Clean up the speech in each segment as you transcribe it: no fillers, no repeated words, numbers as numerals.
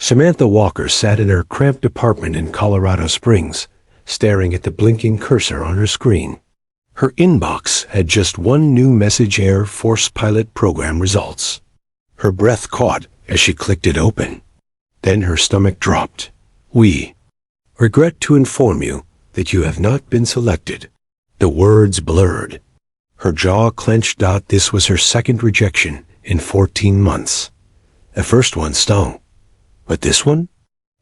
Samantha Walker sat in her cramped apartment in Colorado Springs, staring at the blinking cursor on her screen. Her inbox had just one new message: Air Force pilot program results. Her breath caught as she clicked it open. Then her stomach dropped. "We regret to inform you that you have not been selected." The words blurred. Her jaw clenched. This was her second rejection in 14 months. The first one stung. But this one?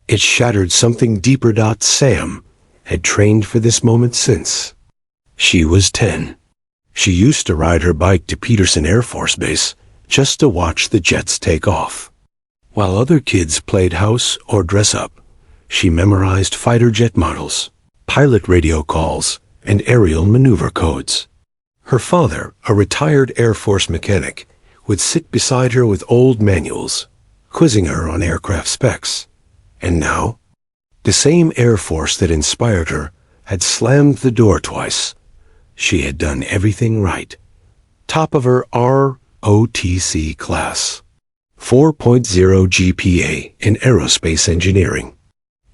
It shattered something deeper. Sam had trained for this moment since she was 10. She used to ride her bike to Peterson Air Force Base just to watch the jets take off. While other kids played house or dress up, she memorized fighter jet models, pilot radio calls, and aerial maneuver codes. Her father, a retired Air Force mechanic, would sit beside her with old manuals, quizzing her on aircraft specs. And now, the same Air Force that inspired her had slammed the door twice. She had done everything right. Top of her ROTC class. 4.0 GPA in aerospace engineering.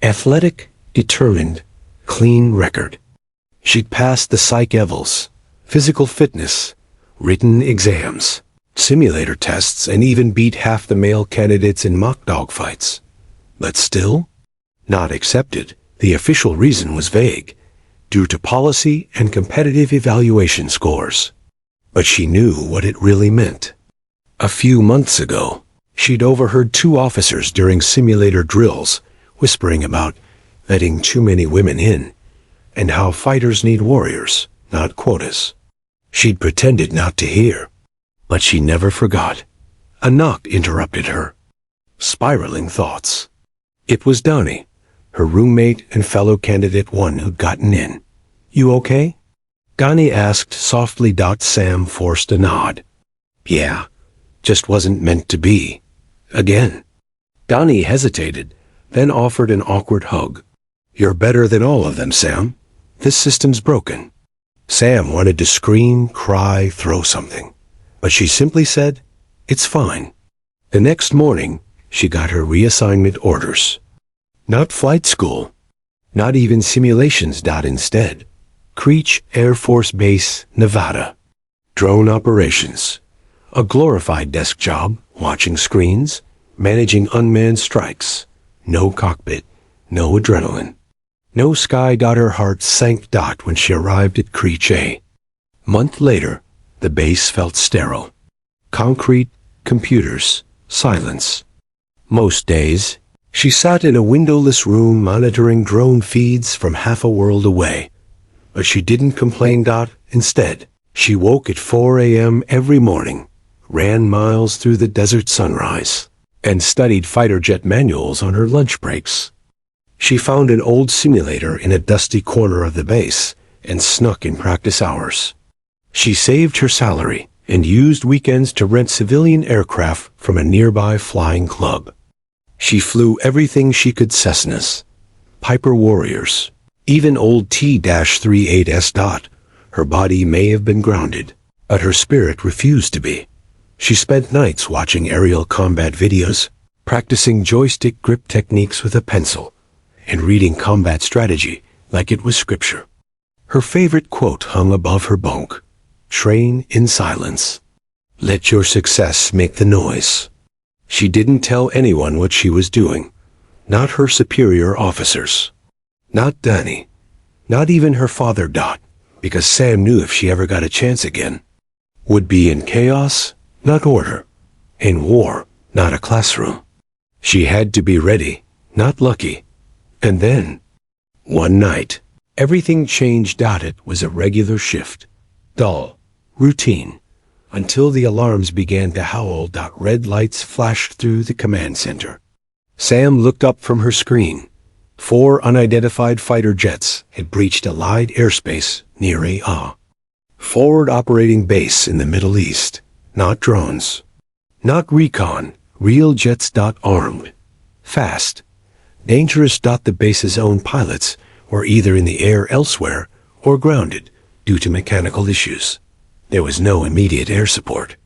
Athletic, determined, clean record. She'd passed the psych evals, physical fitness, written exams, simulator tests, and even beat half the male candidates in mock dogfights. But still, not accepted. The official reason was vague, due to policy and competitive evaluation scores. But she knew what it really meant. A few months ago, she'd overheard two officers during simulator drills whispering about letting too many women in, and how fighters need warriors, not quotas. She'd pretended not to hear, but she never forgot. A knock interrupted her spiraling thoughts. It was Donnie, her roommate and fellow candidate one who'd gotten in. "You okay?" Donnie asked softly. Sam forced a nod. "Yeah, just wasn't meant to be. Again." Donnie hesitated, then offered an awkward hug. "You're better than all of them, Sam. This system's broken." Sam wanted to scream, cry, throw something, but she simply said, "It's fine." The next morning, she got her reassignment orders. Not flight school, not even simulations. Instead, Creech Air Force Base, Nevada. Drone operations. A glorified desk job, watching screens, managing unmanned strikes. No cockpit, no adrenaline. No sky. Her heart sank. When she arrived at Creech A. Month later, the base felt sterile. Concrete, computers, silence. Most days, she sat in a windowless room monitoring drone feeds from half a world away. But she didn't complain. Instead, she woke at 4 a.m. every morning, ran miles through the desert sunrise, and studied fighter jet manuals on her lunch breaks. She found an old simulator in a dusty corner of the base and snuck in practice hours. She saved her salary and used weekends to rent civilian aircraft from a nearby flying club. She flew everything she could: Cessnas, Piper Warriors, even old T-38s. Her body may have been grounded, but her spirit refused to be. She spent nights watching aerial combat videos, practicing joystick grip techniques with a pencil, and reading combat strategy like it was scripture. Her favorite quote hung above her bunk: "Train in silence. Let your success make the noise." She didn't tell anyone what she was doing. Not her superior officers. Not Danny. Not even her father. Because Sam knew if she ever got a chance again, would be in chaos, not order. In war, not a classroom. She had to be ready, not lucky. And then, one night, everything changed. It was a regular shift. Dull. Routine. Until the alarms began to howl. Red lights flashed through the command center. Sam looked up from her screen. 4 unidentified fighter jets had breached Allied airspace near a forward operating base in the Middle East. Not drones. Not recon. Real jets. Armed. Fast. Dangerous. The base's own pilots were either in the air elsewhere or grounded due to mechanical issues. There was no immediate air support.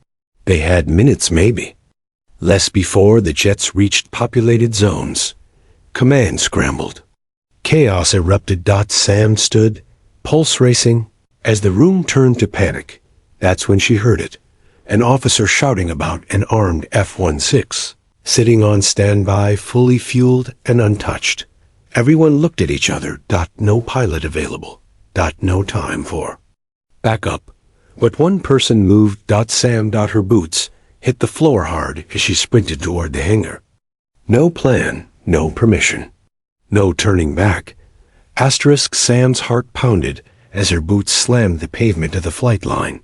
They had minutes, maybe. Less before the jets reached populated zones. Command scrambled. Chaos erupted. Sam stood, pulse racing. As the room turned to panic, that's when she heard it. An officer shouting about an armed F-16, sitting on standby, fully fueled and untouched. Everyone looked at each other. No pilot available. No time for backup. But one person moved. Sam. Her boots hit the floor hard as she sprinted toward the hangar. No plan, no permission, no turning back. Sam's heart pounded as her boots slammed the pavement of the flight line.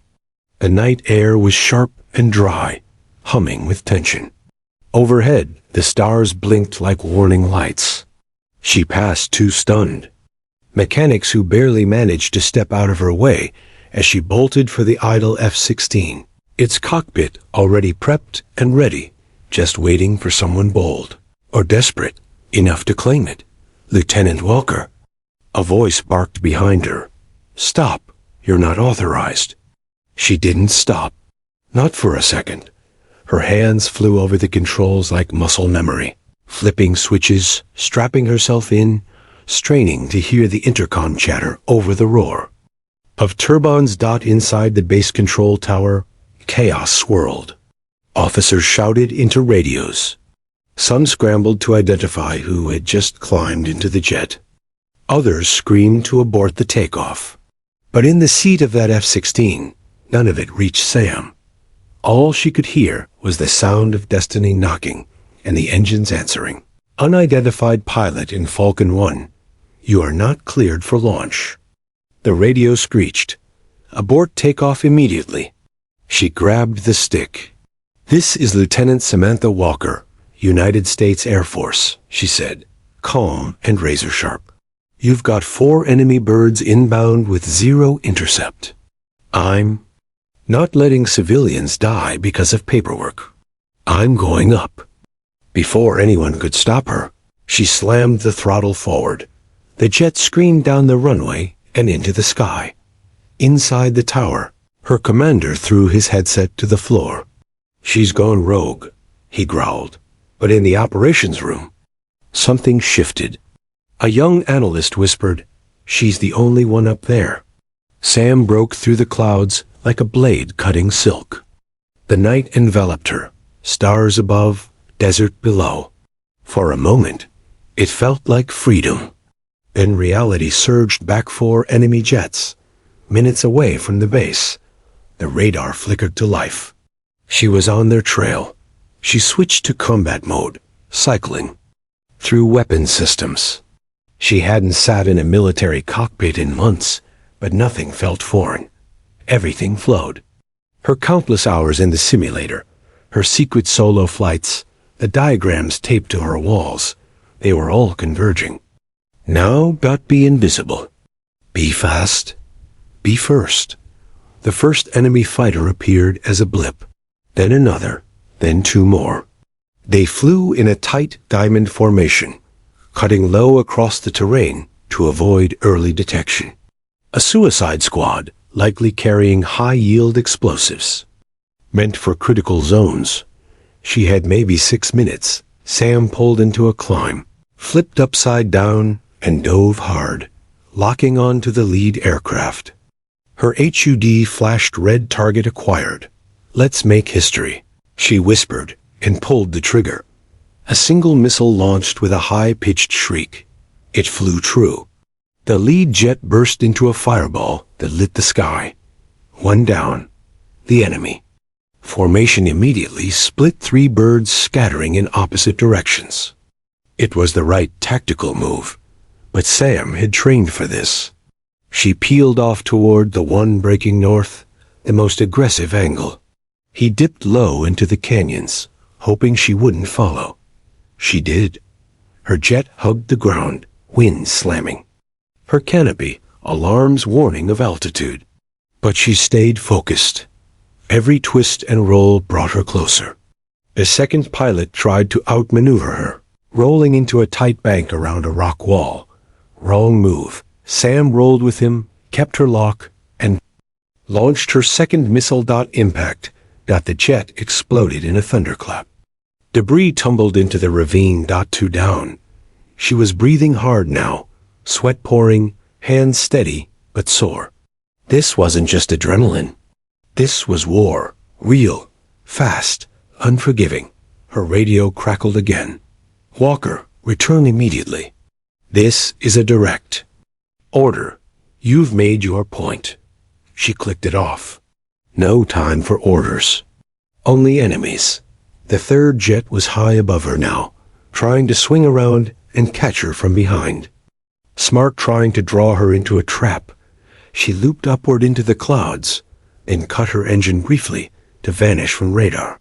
The night air was sharp and dry, humming with tension. Overhead, the stars blinked like warning lights. She passed two stunned mechanics who barely managed to step out of her way as she bolted for the idle F-16, its cockpit already prepped and ready, just waiting for someone bold or desperate enough to claim it. Lieutenant Walker. A voice barked behind her. Stop, you're not authorized. She didn't stop. Not for a second. Her hands flew over the controls like muscle memory, flipping switches, strapping herself in, straining to hear the intercom chatter over the roar of turbines. Inside the base control tower, chaos swirled. Officers shouted into radios. Some scrambled to identify who had just climbed into the jet. Others screamed to abort the takeoff. But in the seat of that F-16, none of it reached Sam. All she could hear was the sound of destiny knocking and the engines answering. Unidentified pilot in Falcon 1. You are not cleared for launch. The radio screeched. Abort takeoff immediately. She grabbed the stick. This is Lieutenant Samantha Walker, United States Air Force, she said, calm and razor sharp. You've got 4 enemy birds inbound with 0 intercept. I'm not letting civilians die because of paperwork. I'm going up. Before anyone could stop her, she slammed the throttle forward. The jet screamed down the runway and into the sky. Inside the tower, her commander threw his headset to the floor. She's gone rogue, he growled. But in the operations room, something shifted. A young analyst whispered, she's the only one up there. Sam broke through the clouds like a blade cutting silk. The night enveloped her, stars above, desert below. For a moment, it felt like freedom. Then reality surged back 4 enemy jets, minutes away from the base. The radar flickered to life. She was on their trail. She switched to combat mode, cycling through weapon systems. She hadn't sat in a military cockpit in months, but nothing felt foreign. Everything flowed. Her countless hours in the simulator, her secret solo flights, the diagrams taped to her walls, they were all converging. Now be invisible. Be fast. Be first. The first enemy fighter appeared as a blip, then another, then 2 more. They flew in a tight diamond formation, cutting low across the terrain to avoid early detection. A suicide squad, likely carrying high-yield explosives, meant for critical zones. She had maybe 6 minutes. Sam pulled into a climb, flipped upside down, and dove hard, locking onto the lead aircraft. Her HUD flashed red target acquired. Let's make history, she whispered, and pulled the trigger. A single missile launched with a high-pitched shriek. It flew true. The lead jet burst into a fireball that lit the sky. 1 down. The enemy formation immediately split 3 birds scattering in opposite directions. It was the right tactical move, but Sam had trained for this. She peeled off toward the one breaking north, the most aggressive angle. He dipped low into the canyons, hoping she wouldn't follow. She did. Her jet hugged the ground, wind slamming. Her canopy, alarms warning of altitude. But she stayed focused. Every twist and roll brought her closer. A second pilot tried to outmaneuver her, rolling into a tight bank around a rock wall. Wrong move. Sam rolled with him, kept her lock, and launched her second missile. Impact. The jet exploded in a thunderclap. Debris tumbled into the ravine. Two down. She was breathing hard now, sweat pouring, hands steady but sore. This wasn't just adrenaline. This was war, real, fast, unforgiving. Her radio crackled again. Walker, return immediately. This is a direct order. You've made your point. She clicked it off. No time for orders. Only enemies. The third jet was high above her now, trying to swing around and catch her from behind. Smart trying to draw her into a trap. She looped upward into the clouds, then cut her engine briefly to vanish from radar.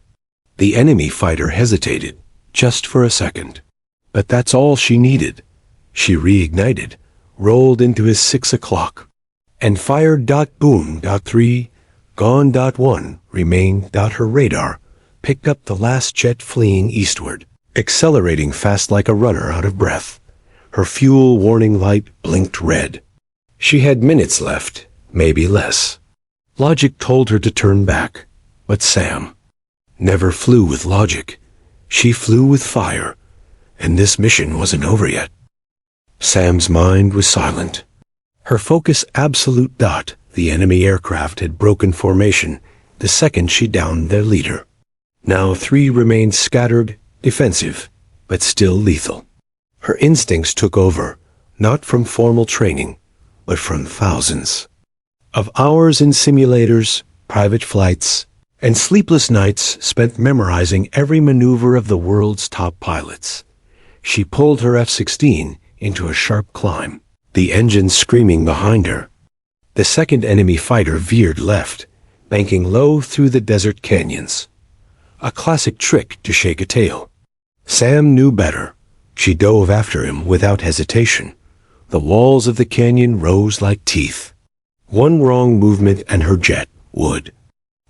The enemy fighter hesitated, just for a second. But that's all she needed. She reignited, rolled into his 6 o'clock, and fired. Boom. 3, gone. 1, remained. Her radar picked up the last jet fleeing eastward, accelerating fast like a runner out of breath. Her fuel warning light blinked red. She had minutes left, maybe less. Logic told her to turn back, but Sam never flew with logic. She flew with fire, and this mission wasn't over yet. Sam's mind was silent. Her focus absolute. The enemy aircraft had broken formation the second she downed their leader. Now 3 remained scattered, defensive, but still lethal. Her instincts took over, not from formal training, but from thousands of hours in simulators, private flights, and sleepless nights spent memorizing every maneuver of the world's top pilots. She pulled her F-16 into a sharp climb, the engine screaming behind her. The second enemy fighter veered left, banking low through the desert canyons. A classic trick to shake a tail. Sam knew better. She dove after him without hesitation. The walls of the canyon rose like teeth. One wrong movement and her jet would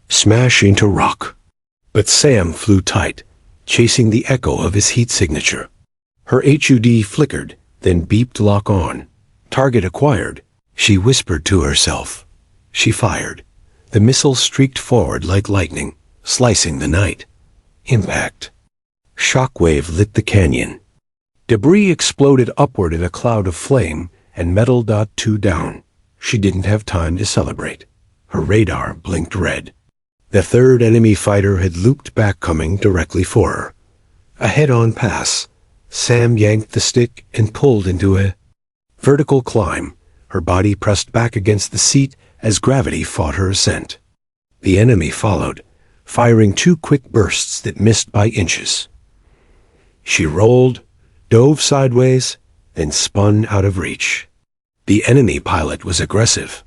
smash into rock. But Sam flew tight, chasing the echo of his heat signature. Her HUD flickered, then beeped lock on. Target acquired, she whispered to herself. She fired. The missile streaked forward like lightning, slicing the night. Impact. Shockwave lit the canyon. Debris exploded upward in a cloud of flame and metal. 2 down. She didn't have time to celebrate. Her radar blinked red. The third enemy fighter had looped back, coming directly for her. A head-on pass. Sam yanked the stick and pulled into a vertical climb. Her body pressed back against the seat as gravity fought her ascent. The enemy followed, firing 2 quick bursts that missed by inches. She rolled, dove sideways, then spun out of reach. The enemy pilot was aggressive,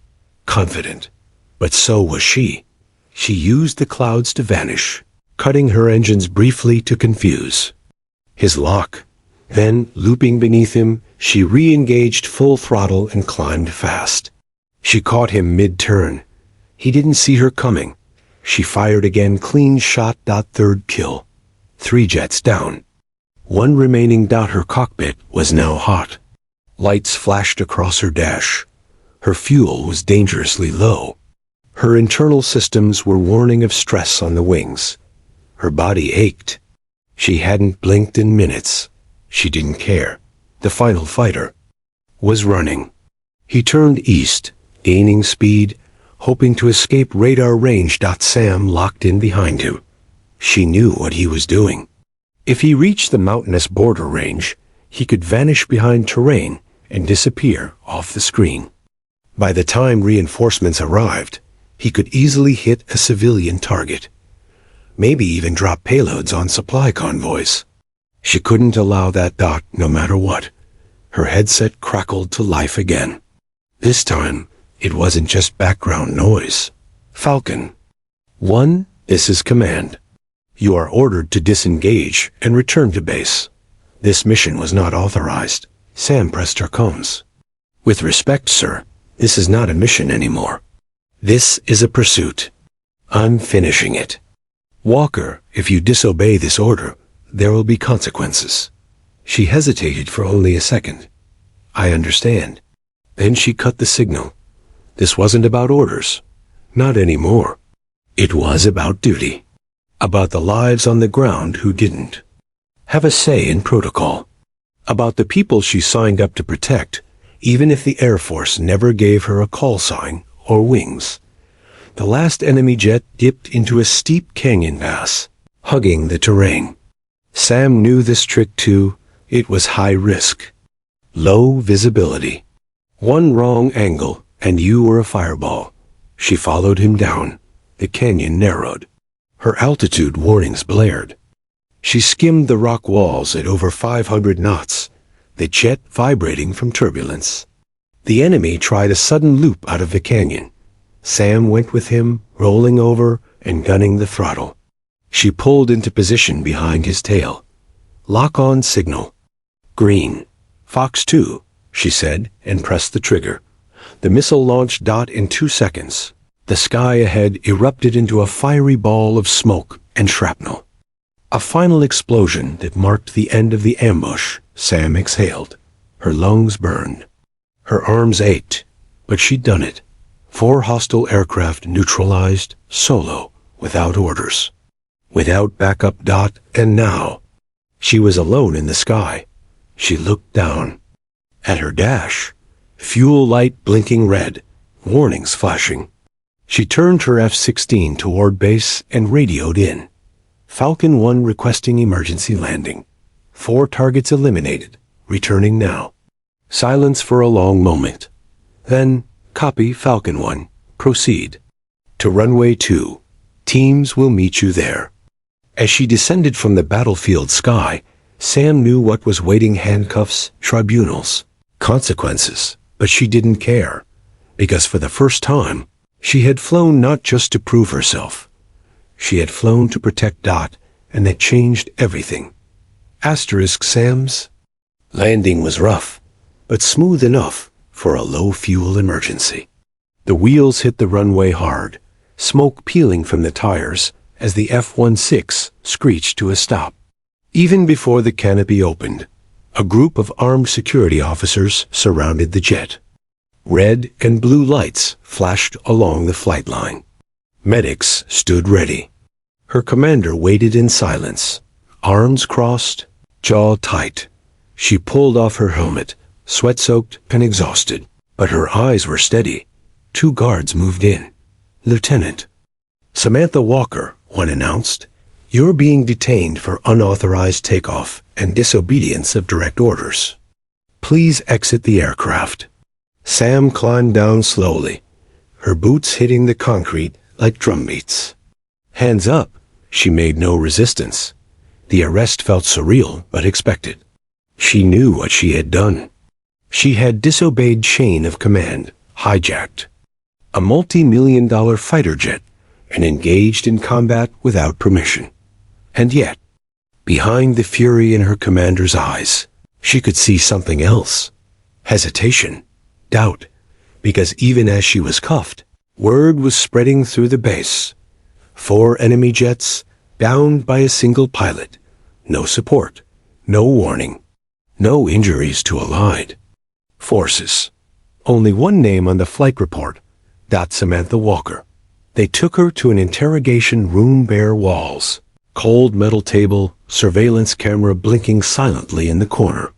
confident, but so was she. She used the clouds to vanish, cutting her engines briefly to confuse his lock. Then, looping beneath him, she re-engaged full throttle and climbed fast. She caught him mid-turn. He didn't see her coming. She fired again, clean shot. 3rd kill. 3 jets down. 1 remaining. Her cockpit was now hot. Lights flashed across her dash. Her fuel was dangerously low. Her internal systems were warning of stress on the wings. Her body ached. She hadn't blinked in minutes. She didn't care. The final fighter was running. He turned east, gaining speed, hoping to escape radar range. Sam locked in behind him. She knew what he was doing. If he reached the mountainous border range, he could vanish behind terrain and disappear off the screen. By the time reinforcements arrived, he could easily hit a civilian target. Maybe even drop payloads on supply convoys. She couldn't allow that. No matter what. Her headset crackled to life again. This time, it wasn't just background noise. Falcon 1, this is command. You are ordered to disengage and return to base. This mission was not authorized. Sam pressed her comms. With respect, sir, this is not a mission anymore. This is a pursuit. I'm finishing it. Walker, if you disobey this order, there will be consequences. She hesitated for only a second. I understand. Then she cut the signal. This wasn't about orders. Not anymore. It was about duty. about the lives on the ground who didn't have a say in protocol, about the people she signed up to protect, even if the Air Force never gave her a call sign or wings. The last enemy jet dipped into a steep canyon pass, hugging the terrain. Sam knew this trick too. It was high risk. Low visibility. One wrong angle, and you were a fireball. She followed him down. The canyon narrowed. Her altitude warnings blared. She skimmed the rock walls at over 500 knots, the jet vibrating from turbulence. The enemy tried a sudden loop out of the canyon. Sam went with him, rolling over and gunning the throttle. She pulled into position behind his tail. Lock-on signal. Green. Fox 2, she said, and pressed the trigger. The missile launched in 2 seconds. The sky ahead erupted into a fiery ball of smoke and shrapnel. A final explosion that marked the end of the ambush. Sam exhaled. Her lungs burned. Her arms ached, but she'd done it. 4 hostile aircraft neutralized, solo, without orders, without backup. And now, she was alone in the sky. She looked down. At her dash, fuel light blinking red, warnings flashing. She turned her F-16 toward base and radioed in. Falcon 1 requesting emergency landing. 4 targets eliminated, returning now. Silence for a long moment. Then, copy Falcon 1, proceed. To runway 2. Teams will meet you there. As she descended from the battlefield sky, Sam knew what was waiting: handcuffs, tribunals, consequences, but she didn't care. Because for the first time, she had flown not just to prove herself. She had flown to protect and that changed everything. Sam's landing was rough, but smooth enough for a low-fuel emergency. The wheels hit the runway hard, smoke peeling from the tires as the F-16 screeched to a stop. Even before the canopy opened, a group of armed security officers surrounded the jet. Red and blue lights flashed along the flight line. Medics stood ready. Her commander waited in silence, arms crossed, jaw tight. She pulled off her helmet, sweat-soaked and exhausted, but her eyes were steady. 2 guards moved in. Lieutenant Samantha Walker, one announced, "You're being detained for unauthorized takeoff and disobedience of direct orders. Please exit the aircraft." Sam climbed down slowly, her boots hitting the concrete like drumbeats. Hands up. She made no resistance. The arrest felt surreal but expected. She knew what she had done. She had disobeyed chain of command, hijacked a multi-million-dollar fighter jet, and engaged in combat without permission. And yet, behind the fury in her commander's eyes, she could see something else. Hesitation, doubt, because even as she was cuffed, word was spreading through the base. 4 enemy jets, downed by a single pilot. No support, no warning, no injuries to allied forces. Only one name on the flight report, Samantha Walker. They took her to an interrogation room, bare walls, cold metal table, surveillance camera blinking silently in the corner.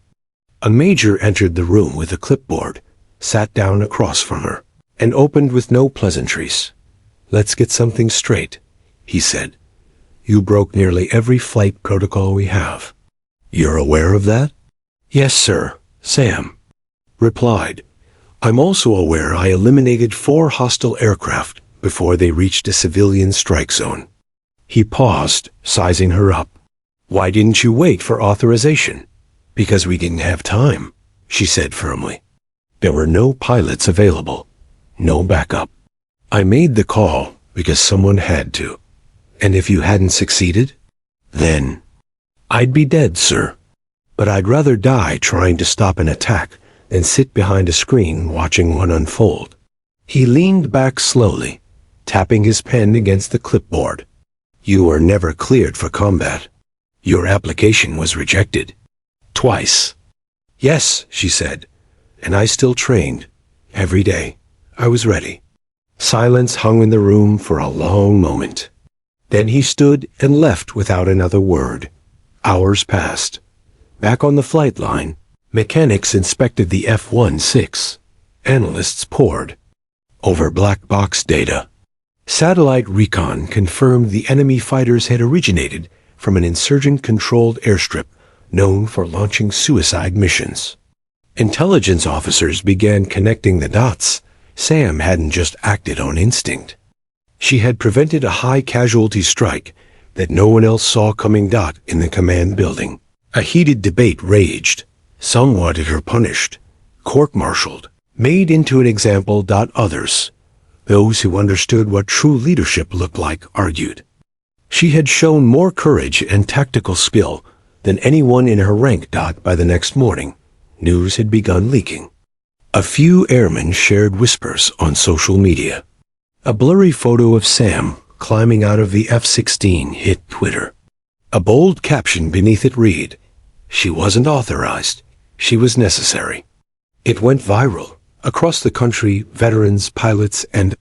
A major entered the room with a clipboard, sat down across from her, and opened with no pleasantries. "Let's get something straight," he said. "You broke nearly every flight protocol we have. You're aware of that?" "Yes, sir," Sam replied. "I'm also aware I eliminated 4 hostile aircraft before they reached a civilian strike zone." He paused, sizing her up. "Why didn't you wait for authorization?" "Because we didn't have time," she said firmly. "There were no pilots available, no backup. I made the call because someone had to. And if you hadn't succeeded, then I'd be dead, sir. But I'd rather die trying to stop an attack than sit behind a screen watching one unfold." He leaned back slowly, tapping his pen against the clipboard. "You were never cleared for combat. Your application was rejected. Twice." "Yes," she said, "and I still trained. Every day. I was ready." Silence hung in the room for a long moment. Then he stood and left without another word. Hours passed. Back on the flight line, mechanics inspected the F-16. Analysts pored over black box data. Satellite recon confirmed the enemy fighters had originated from an insurgent-controlled airstrip known for launching suicide missions. Intelligence officers began connecting the dots. Sam hadn't just acted on instinct. She had prevented a high-casualty strike that no one else saw coming. In the command building, a heated debate raged. Some wanted her punished, court-martialed, made into an example. Others, those who understood what true leadership looked like, argued she had shown more courage and tactical skill than anyone in her rank. By the next morning, news had begun leaking. A few airmen shared whispers on social media. A blurry photo of Sam climbing out of the F-16 hit Twitter. A bold caption beneath it read, "She wasn't authorized. She was necessary." It went viral. Across the country, veterans, pilots, and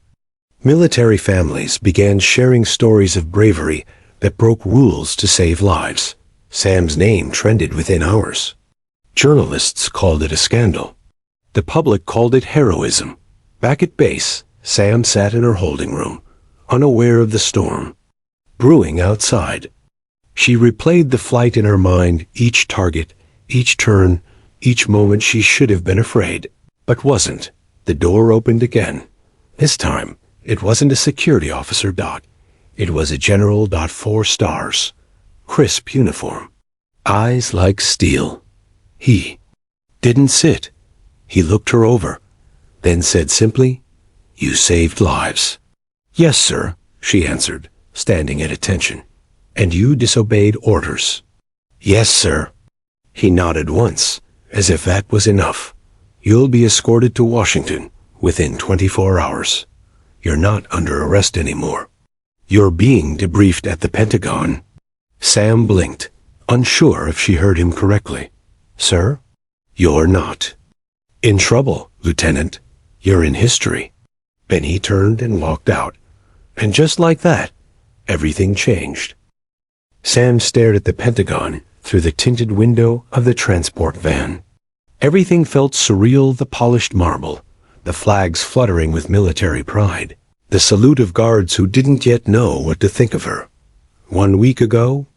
military families began sharing stories of bravery that broke rules to save lives. Sam's name trended within hours. Journalists called it a scandal. The public called it heroism. Back at base, Sam sat in her holding room, unaware of the storm brewing outside. She replayed the flight in her mind, each target, each turn, each moment she should have been afraid, but wasn't. The door opened again. This time, it wasn't a security officer. It was a general. 4 stars. Crisp uniform. Eyes like steel. He didn't sit. He looked her over, then said simply, "You saved lives." "Yes, sir," she answered, standing at attention. "And you disobeyed orders." "Yes, sir." He nodded once, as if that was enough. "You'll be escorted to Washington within 24 hours. You're not under arrest anymore. You're being debriefed at the Pentagon." Sam blinked, unsure if she heard him correctly. "Sir? You're not in trouble, Lieutenant. You're in history." Then he turned and walked out. And just like that, everything changed. Sam stared at the Pentagon through the tinted window of the transport van. Everything felt surreal: the polished marble, the flags fluttering with military pride, the salute of guards who didn't yet know what to think of her. 1 week ago,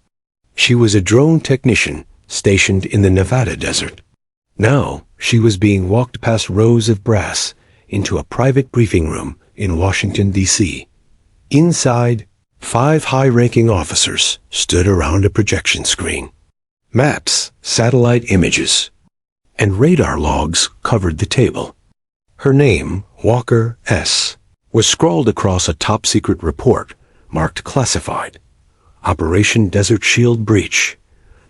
she was a drone technician stationed in the Nevada desert. Now, she was being walked past rows of brass into a private briefing room in Washington, D.C. Inside, 5 high-ranking officers stood around a projection screen. Maps, satellite images, and radar logs covered the table. Her name, Walker S., was scrawled across a top-secret report marked classified. Operation Desert Shield Breach.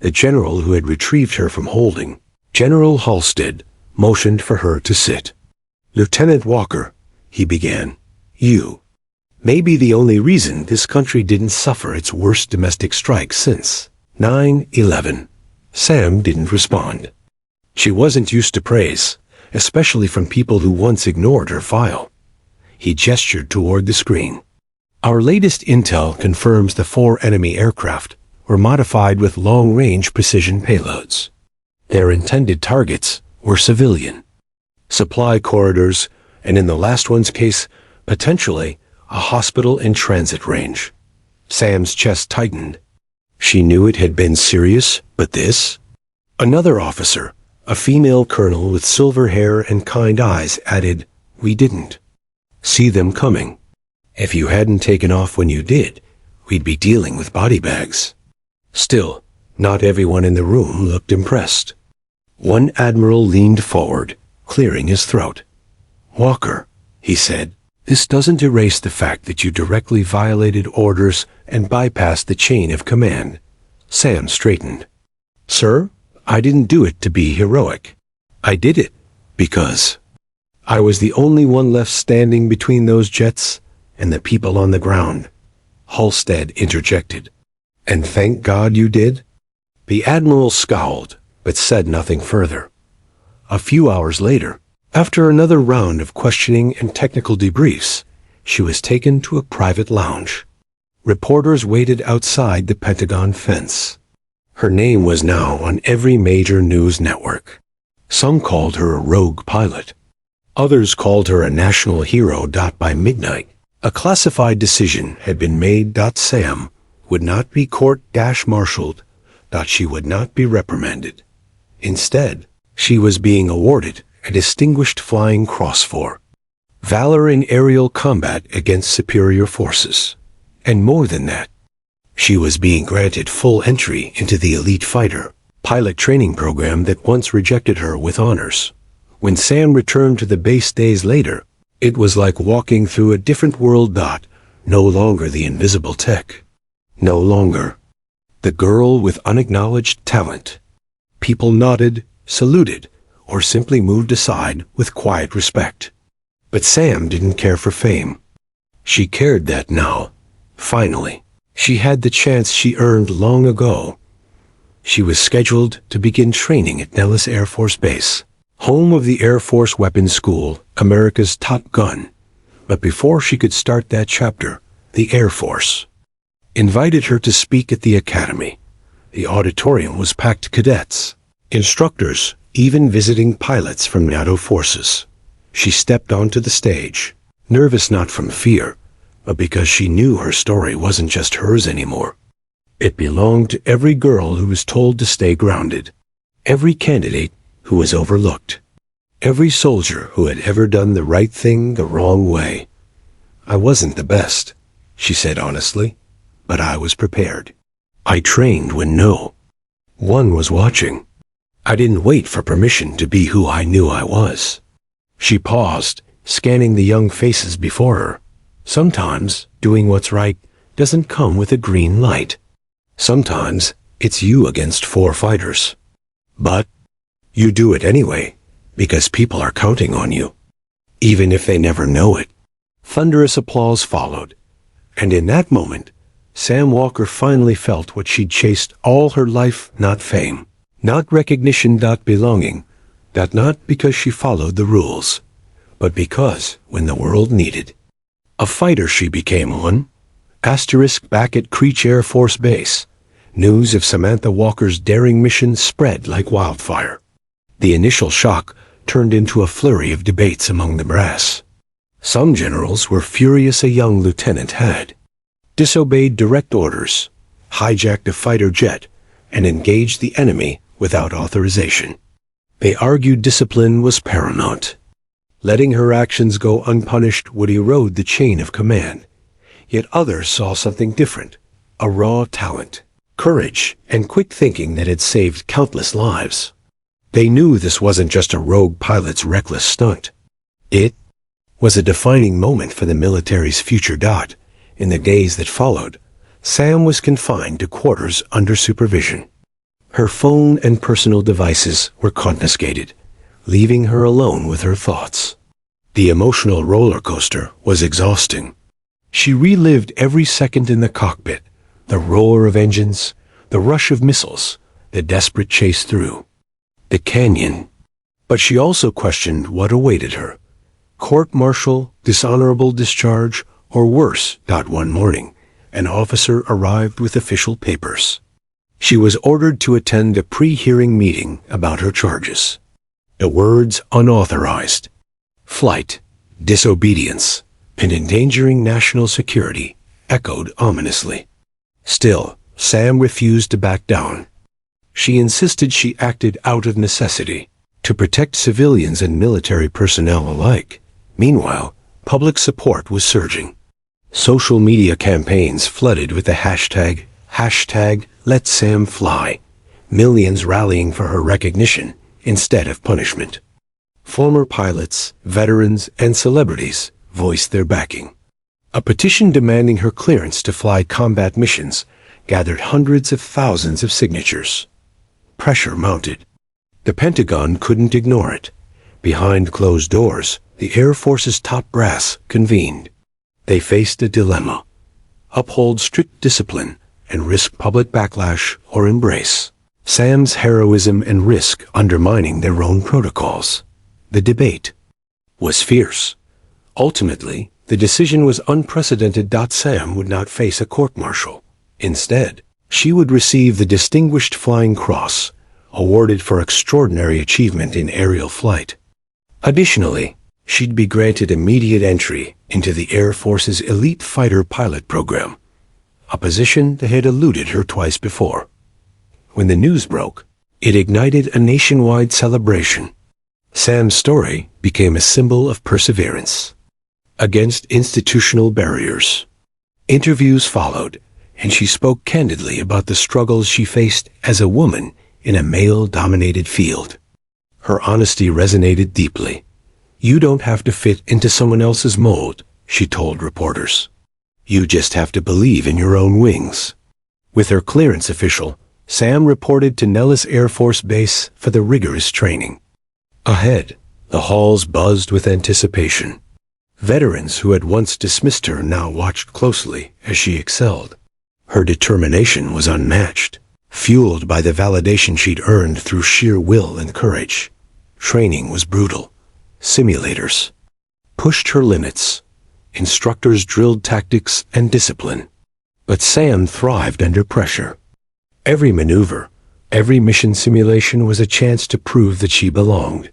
The general who had retrieved her from holding, General Halstead, motioned for her to sit. "Lieutenant Walker," he began, "you may be the only reason this country didn't suffer its worst domestic strike since 9/11. Sam didn't respond. She wasn't used to praise, especially from people who once ignored her file. He gestured toward the screen. "Our latest intel confirms the 4 enemy aircraft were modified with long-range precision payloads. Their intended targets were civilian supply corridors, and in the last one's case, potentially a hospital in transit range." Sam's chest tightened. She knew it had been serious, but this? Another officer, a female colonel with silver hair and kind eyes, added, "We didn't see them coming. If you hadn't taken off when you did, we'd be dealing with body bags." Still, not everyone in the room looked impressed. One admiral leaned forward, clearing his throat. "Walker," he said, "this doesn't erase the fact that you directly violated orders and bypassed the chain of command." Sam straightened. "Sir, I didn't do it to be heroic. I did it because I was the only one left standing between those jets and the people on the ground." Halstead interjected. "And thank God you did?" The admiral scowled, but said nothing further. A few hours later, after another round of questioning and technical debriefs, she was taken to a private lounge. Reporters waited outside the Pentagon fence. Her name was now on every major news network. Some called her a rogue pilot. Others called her a national hero. By midnight, a classified decision had been made. Sam would not be court-martialed. She would not be reprimanded. Instead, she was being awarded a Distinguished Flying Cross for valor in aerial combat against superior forces. And more than that, she was being granted full entry into the elite fighter pilot training program that once rejected her with honors. When Sam returned to the base days later, it was like walking through a different world. No longer the invisible tech. No longer the girl with unacknowledged talent. People nodded, saluted, or simply moved aside with quiet respect. But Sam didn't care for fame. She cared that now, finally, she had the chance she earned long ago. She was scheduled to begin training at Nellis Air Force Base, home of the Air Force Weapons School, America's top gun. But before she could start that chapter, the Air Force invited her to speak at the academy. The auditorium was packed. Cadets, instructors, even visiting pilots from NATO forces. She stepped onto the stage, nervous not from fear, but because she knew her story wasn't just hers anymore. It belonged to every girl who was told to stay grounded, every candidate who was overlooked, every soldier who had ever done the right thing the wrong way. I wasn't the best, she said honestly, but I was prepared. I trained when no one was watching. I didn't wait for permission to be who I knew I was. She paused, scanning the young faces before her. Sometimes doing what's right doesn't come with a green light. Sometimes it's you against 4 fighters. But you do it anyway, because people are counting on you, even if they never know it. Thunderous applause followed, and in that moment, Sam Walker finally felt what she'd chased all her life: not fame, not recognition, not belonging, not because she followed the rules, but because, when the world needed a fighter, she became one. Back at Creech Air Force Base, news of Samantha Walker's daring mission spread like wildfire. The initial shock turned into a flurry of debates among the brass. Some generals were furious a young lieutenant had disobeyed direct orders, hijacked a fighter jet, and engaged the enemy without authorization. They argued discipline was paramount. Letting her actions go unpunished would erode the chain of command. Yet others saw something different: a raw talent, courage, and quick thinking that had saved countless lives. They knew this wasn't just a rogue pilot's reckless stunt. It was a defining moment for the military's future. In the days that followed, Sam was confined to quarters under supervision. Her phone and personal devices were confiscated, leaving her alone with her thoughts. The emotional roller coaster was exhausting. She relived every second in the cockpit, the roar of engines, the rush of missiles, the desperate chase through the canyon. But she also questioned what awaited her: court-martial, dishonorable discharge, or worse. One morning, an officer arrived with official papers. She was ordered to attend a pre-hearing meeting about her charges. The words "unauthorized flight, disobedience, and endangering national security" echoed ominously. Still, Sam refused to back down. She insisted she acted out of necessity, to protect civilians and military personnel alike. Meanwhile, public support was surging. Social media campaigns flooded with the hashtag Let Sam Fly, millions rallying for her recognition instead of punishment. Former pilots, veterans, and celebrities voiced their backing. A petition demanding her clearance to fly combat missions gathered hundreds of thousands of signatures. Pressure mounted. The Pentagon couldn't ignore it. Behind closed doors, the Air Force's top brass convened. They faced a dilemma: uphold strict discipline and risk public backlash, or embrace Sam's heroism and risk undermining their own protocols. The debate was fierce. Ultimately, The decision was unprecedented. Sam would not face a court-martial. Instead, she would receive the Distinguished Flying Cross, awarded for extraordinary achievement in aerial flight. Additionally, she'd be granted immediate entry into the Air Force's elite fighter pilot program, a position that had eluded her twice before. When the news broke, it ignited a nationwide celebration. Sam's story became a symbol of perseverance against institutional barriers. Interviews followed, and she spoke candidly about the struggles she faced as a woman in a male-dominated field. Her honesty resonated deeply. "You don't have to fit into someone else's mold," she told reporters. "You just have to believe in your own wings." With her clearance official, Sam reported to Nellis Air Force Base for the rigorous training. Ahead, the halls buzzed with anticipation. Veterans who had once dismissed her now watched closely as she excelled. Her determination was unmatched, fueled by the validation she'd earned through sheer will and courage. Training was brutal. Simulators pushed her limits. Instructors drilled tactics and discipline. But Sam thrived under pressure. Every maneuver, every mission simulation was a chance to prove that she belonged.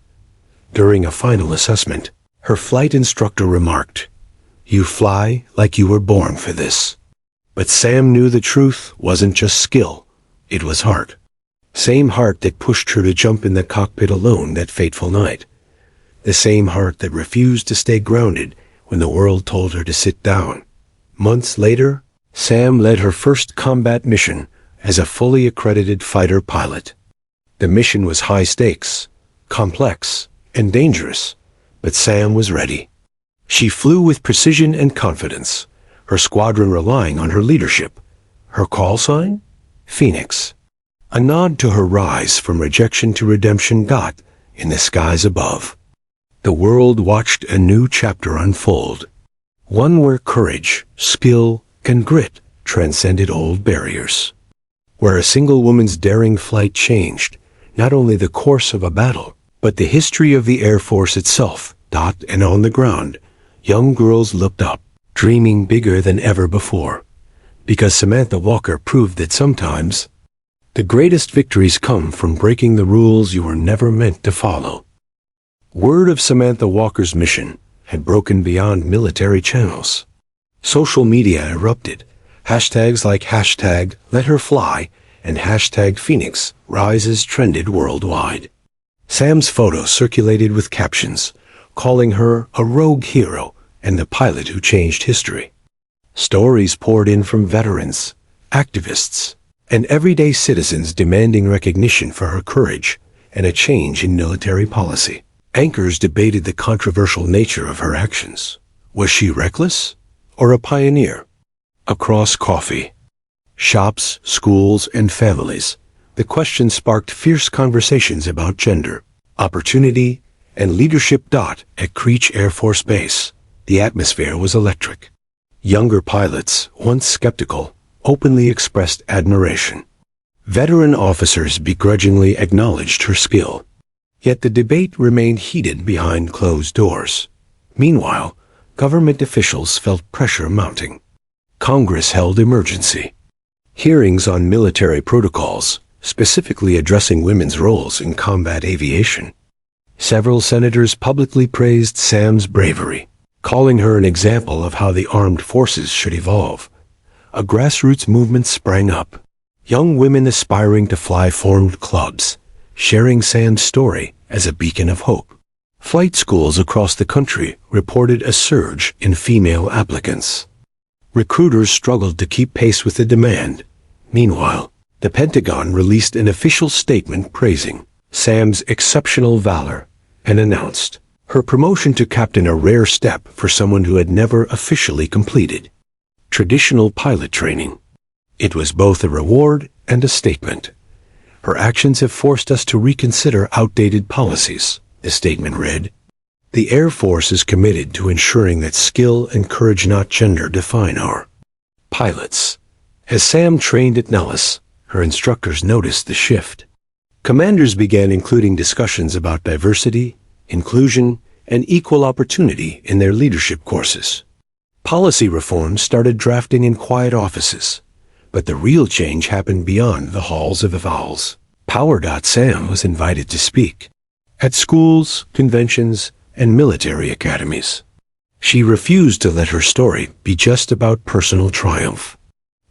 During a final assessment, her flight instructor remarked, "You fly like you were born for this." But Sam knew the truth wasn't just skill, it was heart. Same heart that pushed her to jump in the cockpit alone that fateful night. The same heart that refused to stay grounded when the world told her to sit down. Months later, Sam led her first combat mission as a fully accredited fighter pilot. The mission was high stakes, complex, and dangerous, but Sam was ready. She flew with precision and confidence, her squadron relying on her leadership. Her call sign? Phoenix. A nod to her rise from rejection to redemption. In the skies above, the world watched a new chapter unfold, one where courage, skill, and grit transcended old barriers, where a single woman's daring flight changed not only the course of a battle, but the history of the Air Force itself. And on the ground, young girls looked up, dreaming bigger than ever before, because Samantha Walker proved that sometimes the greatest victories come from breaking the rules you were never meant to follow. Word of Samantha Walker's mission had broken beyond military channels. Social media erupted. Hashtags like #LetHerFly and #Phoenix Rises trended worldwide. Sam's photo circulated with captions, calling her a rogue hero and the pilot who changed history. Stories poured in from veterans, activists, and everyday citizens demanding recognition for her courage and a change in military policy. Anchors debated the controversial nature of her actions. Was she reckless or a pioneer? Across coffee shops, schools, and families, the question sparked fierce conversations about gender, opportunity, and leadership. At Creech Air Force Base, the atmosphere was electric. Younger pilots, once skeptical, openly expressed admiration. Veteran officers begrudgingly acknowledged her skill. Yet the debate remained heated behind closed doors. Meanwhile, government officials felt pressure mounting. Congress held emergency hearings on military protocols, specifically addressing women's roles in combat aviation. Several senators publicly praised Sam's bravery, calling her an example of how the armed forces should evolve. A grassroots movement sprang up. Young women aspiring to fly formed clubs, sharing Sam's story as a beacon of hope. Flight schools across the country reported a surge in female applicants. Recruiters struggled to keep pace with the demand. Meanwhile, the Pentagon released an official statement praising Sam's exceptional valor and announced her promotion to captain, a rare step for someone who had never officially completed traditional pilot training. It was both a reward and a statement. Her actions have forced us to reconsider outdated policies, the statement read. The Air Force is committed to ensuring that skill and courage, not gender, define our pilots. As Sam trained at Nellis, her instructors noticed the shift. Commanders began including discussions about diversity, inclusion, and equal opportunity in their leadership courses. Policy reforms started drafting in quiet offices, but the real change happened beyond the halls of avowals. Sam was invited to speak at schools, conventions, and military academies. She refused to let her story be just about personal triumph.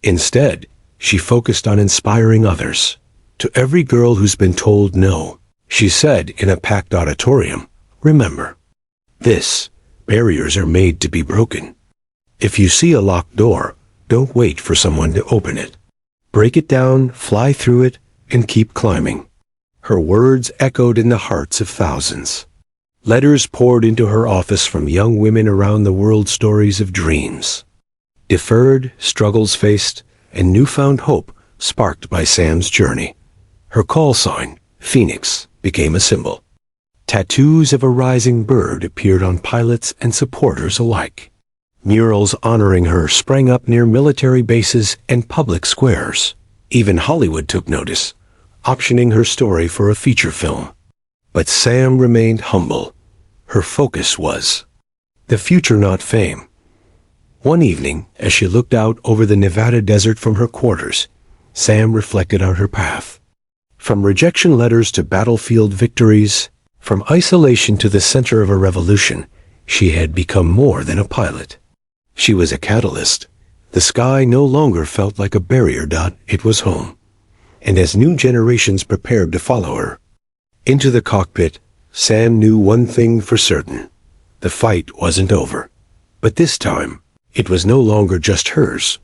Instead, she focused on inspiring others. To every girl who's been told no, she said in a packed auditorium, "Remember, barriers are made to be broken. If you see a locked door, don't wait for someone to open it. Break it down, fly through it, and keep climbing." Her words echoed in the hearts of thousands. Letters poured into her office from young women around the world, stories of dreams deferred, struggles faced, and newfound hope sparked by Sam's journey. Her call sign, Phoenix, became a symbol. Tattoos of a rising bird appeared on pilots and supporters alike. Murals honoring her sprang up near military bases and public squares. Even Hollywood took notice, optioning her story for a feature film. But Sam remained humble. Her focus was the future, not fame. One evening, as she looked out over the Nevada desert from her quarters, Sam reflected on her path. From rejection letters to battlefield victories, from isolation to the center of a revolution, she had become more than a pilot. She was a catalyst. The sky no longer felt like a barrier. It was home. And as new generations prepared to follow her into the cockpit, Sam knew one thing for certain. The fight wasn't over. But this time, it was no longer just hers.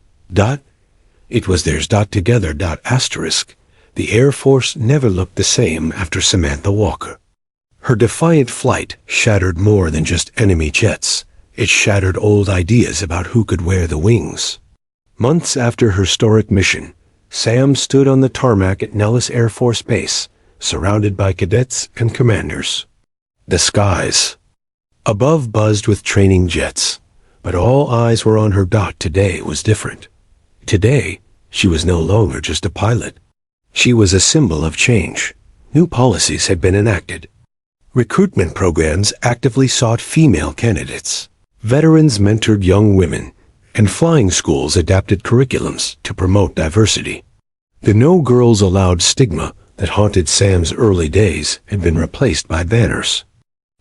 It was theirs. Together. The Air Force never looked the same after Samantha Walker. Her defiant flight shattered more than just enemy jets. It shattered old ideas about who could wear the wings. Months after her historic mission, Sam stood on the tarmac at Nellis Air Force Base, surrounded by cadets and commanders. The skies above buzzed with training jets, but all eyes were on her. Today was different. Today, she was no longer just a pilot. She was a symbol of change. New policies had been enacted. Recruitment programs actively sought female candidates. Veterans mentored young women, and flying schools adapted curriculums to promote diversity. The No Girls Allowed stigma that haunted Sam's early days had been replaced by banners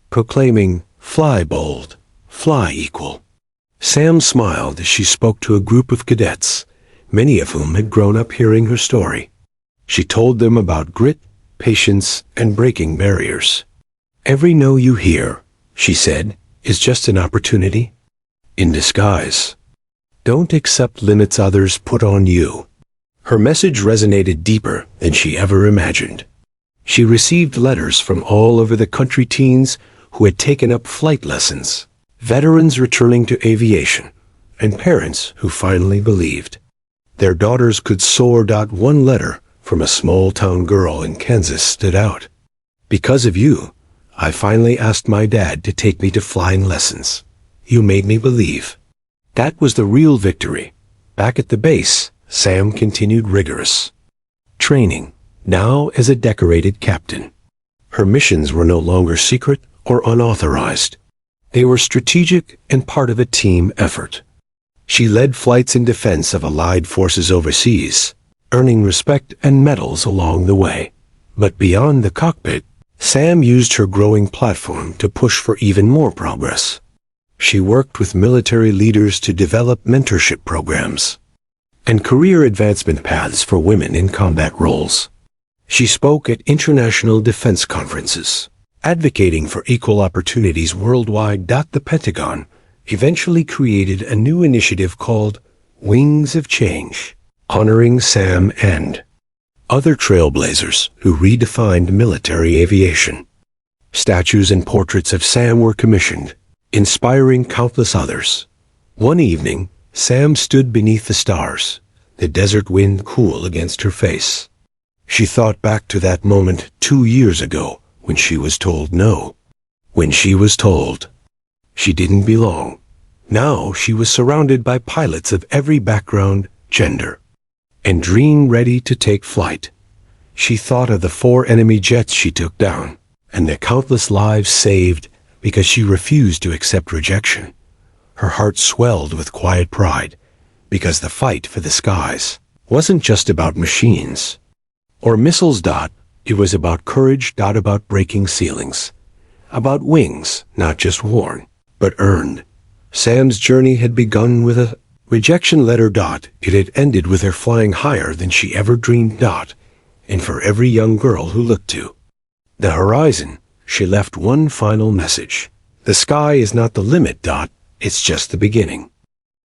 proclaiming, "Fly bold, fly equal." Sam smiled as she spoke to a group of cadets, many of whom had grown up hearing her story. She told them about grit, patience, and breaking barriers. "Every no you hear," she said, "is just an opportunity in disguise. Don't accept limits others put on you." Her message resonated deeper than she ever imagined. She received letters from all over the country, teens who had taken up flight lessons, veterans returning to aviation, and parents who finally believed their daughters could soar. One letter from a small-town girl in Kansas stood out. "Because of you, I finally asked my dad to take me to flying lessons. You made me believe." That was the real victory. Back at the base, Sam continued rigorous training, now as a decorated captain. Her missions were no longer secret or unauthorized. They were strategic and part of a team effort. She led flights in defense of allied forces overseas, earning respect and medals along the way. But beyond the cockpit, Sam used her growing platform to push for even more progress. She worked with military leaders to develop mentorship programs and career advancement paths for women in combat roles. She spoke at international defense conferences, advocating for equal opportunities worldwide. The Pentagon eventually created a new initiative called Wings of Change, honoring Sam and other trailblazers who redefined military aviation. Statues and portraits of Sam were commissioned, inspiring countless others. One evening, Sam stood beneath the stars, the desert wind cool against her face. She thought back to that moment 2 years ago when she was told no. When she was told she didn't belong. Now she was surrounded by pilots of every background, gender, and dream ready to take flight. She thought of the 4 enemy jets she took down, and the countless lives saved because she refused to accept rejection. Her heart swelled with quiet pride, because the fight for the skies wasn't just about machines or missiles. It was about courage. About breaking ceilings, about wings not just worn, but earned. Sam's journey had begun with a rejection letter. It had ended with her flying higher than she ever dreamed. And for every young girl who looked to the horizon, she left one final message. The sky is not the limit. It's just the beginning.